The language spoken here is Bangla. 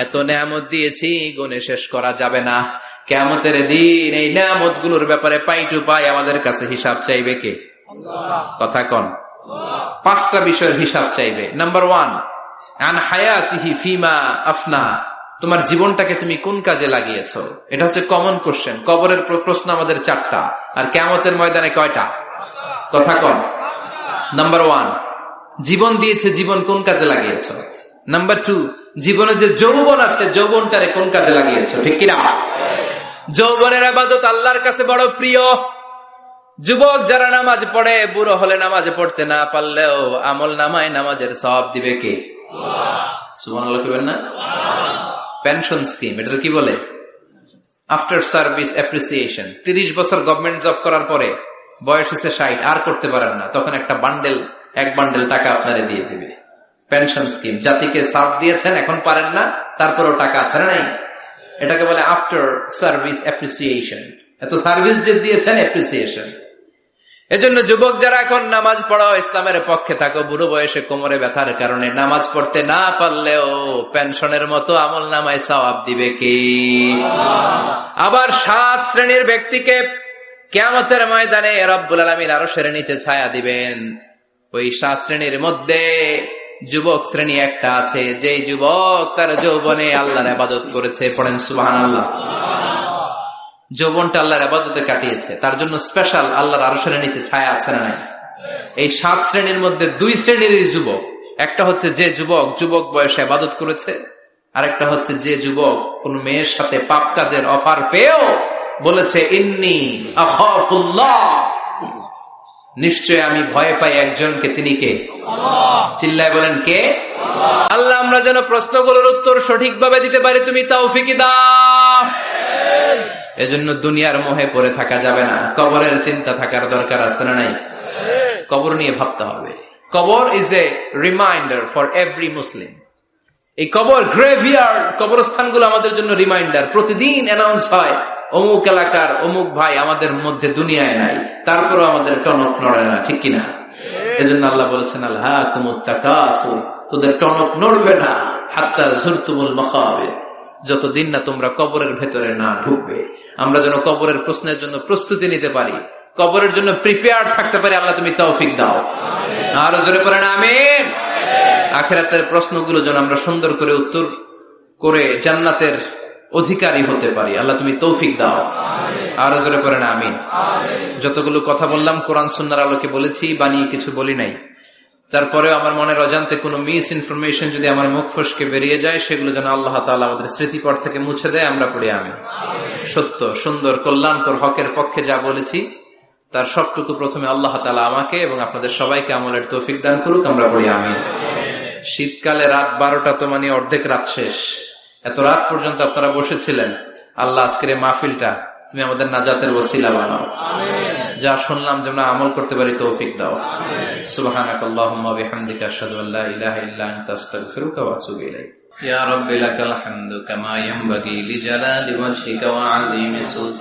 এত নেয়ামত দিয়েছি গুণে শেষ করা যাবে না। কিয়ামতের দিন এই নেয়ামত গুলোর ব্যাপারে পাই টু পাই আমাদের কাছে হিসাব চাইবে কে? কথা কন। 5টা বিষয়ের হিসাব চাইবে। নাম্বার 1, আন হায়াতিহি ফিমা আফনা, তোমার জীবনটাকে তুমি কোন কাজে লাগিয়েছো? এটা হচ্ছে কমন কোশ্চেন। কবরের প্রশ্ন আমাদের 4টা, আর কিয়ামতের ময়দানে কয়টা? কথা কন। নাম্বার 1, জীবন দিয়েছে, জীবন কোন কাজে লাগিয়েছো? নাম্বার 2, জীবনে যে যৌবন আছে যৌবনটারে কোন কাজে লাগিয়েছো? ঠিক কিনা? যৌবনের ইবাদত আল্লাহর কাছে বড় প্রিয়। যুবক যারা নামাজ পড়ে, বুড়ো হলে নামাজ পড়তে না পারলেও আমল নামায় নামাজের সওয়াব দিবে কে? সুবহানাল্লাহ কইবেন না? পেনশন স্কিম, এটা কি বলে? After service appreciation. 30 বছর গভর্নমেন্ট জব করার পরে বয়স হচ্ছে 60, আর করতে পারেন না, তখন একটা এক বান্ডেল টাকা আপনারে দিয়ে দিবে। Pension scheme. জাতিকে সার্ভ দিয়েছেন, এখন পারেন না, তারপরেও টাকা আছে না নাই? এটাকে বলে আফটার সার্ভিস অ্যাপ্রিসিয়েশন। এত সার্ভিস যে দিয়েছেন, অ্যাপ্রিসিয়েশন। এজন্য যুবক যারা এখন নামাজ পড়ো, ইসলামের পক্ষে থাকো, বুড়ো বয়সে কোমরে ব্যথার কারণে নামাজ পড়তে না পারলেও পেনশনের মতো আমল নামায় সওয়াব দিবে কি? আবার 7 শ্রেণীর ব্যক্তিকে কিয়ামতের ময়দানে রব্বুল আলামিন আরশের নিচে ছায়া দিবেন। ওই 7 শ্রেণীর মধ্যে যুবক শ্রেণী একটা আছে, যে যুবক তার যৌবনে আল্লাহর ইবাদত করেছে। পড়েন সুবহানাল্লাহ। যৌবনটা আল্লাহর ইবাদতে কাটিয়েছে, তার জন্য স্পেশাল আল্লাহর আরশের নিচে ছায়া আছে না? এই 7 শ্রেণীর মধ্যে 2 শ্রেণীর যুবক। একটা হচ্ছে যে যুবক বয়সে ইবাদত করেছে, আর একটা হচ্ছে যে যুবক কোন মেয়ের সাথে পাপ কাজের অফার পেয়েও বলেছে ইন্নী আখাফুল্লাহ, নিশ্চয় আমি ভয় পাই একজনকে, তিনি কে? চিল্লায় বলেন কে? আল্লাহ। আমরা যেন প্রশ্নগুলোর উত্তর সঠিকভাবে দিতে পারি, তুমি তৌফিক দাও। এজন্য দুনিয়ার মোহে পড়ে থাকা যাবে না। কবরের চিন্তা থাকার দরকার আছে না নাই? কবর নিয়ে ভাবতে হবে। কবর is a reminder for every মুসলিম। এই কবর গ্রেভিয়ার্ড, কবরস্থানগুলো আমাদের জন্য রিমাইন্ডার। প্রতিদিন অ্যানাউন্স হয় অমুক এলাকার অমুক ভাই আমাদের মধ্যে দুনিয়ায় নাই, তারপরও আমাদের টনক নড়ে না। ঠিক কিনা? এজন্য আল্লাহ বলেছেন আলহাকুমুত তাকাসুর, তোদের টনক নড়বে না হাত্তা যুরতুমুল মাকাবির, যতদিন না তোমরা কবরের ভেতরে না ঢুকবে। আমরা যেন কবরের প্রশ্নের জন্য প্রস্তুতি নিতে পারি, কবরের জন্য প্রিপেয়ার্ড থাকতে পারি। আল্লাহ তুমি তৌফিক দাও। আরো জোরে পড়েন আমিন। আখিরাতের প্রশ্নগুলো যেন আমরা সুন্দর করে উত্তর করে জান্নাতের অধিকারী হতে পারি। আল্লাহ তুমি তৌফিক দাও। আরো জোরে পড়েন আমিন। যতগুলো কথা বললাম কোরআন সুন্নাহর আলোকে বলেছি, বানিয়ে কিছু বলি নাই। তারপরেও আমার মনের অজান্তে কোনো মিস ইনফরমেশন যদি আমার মুখ ফসকে বেরিয়ে যায়, সেগুলো যেন আল্লাহ তাআলা আমাদের স্মৃতিপট থেকে মুছে দেয়। আমরা পড়ি আমিন। সত্য, সুন্দর, কল্যাণকর, হকের পক্ষে যা বলেছি তার সবটুকু প্রথমে আল্লাহ তাআলা আমাকে এবং আপনাদের সবাইকে আমলের তৌফিক দান করুক। আমরা পড়ি আমিন। শীতকালে রাত 12টা তো মানে অর্ধেক রাত শেষ। এত রাত পর্যন্ত আপনারা বসেছিলেন। আল্লাহ আজকের মাহফিলটা তুমি আমাদের নাজাতের ওসিলা বানাও। যা শুনলাম যেন আমল করতে পারি, তৌফিক দাও। সুবহানাকাল্লাহুম্মা ওয়া বিহামদিকা আশহাদু আল্লা ইলাহা ইল্লা আনতা আস্তাগফিরুকা ওয়া আতুবু ইলাইক। ইয়া রাব্বি লাকাল হামদু কামা ইয়ানবাগি লিজালালি ওয়াজহিকা ওয়া আযীমি সুলতানিকা।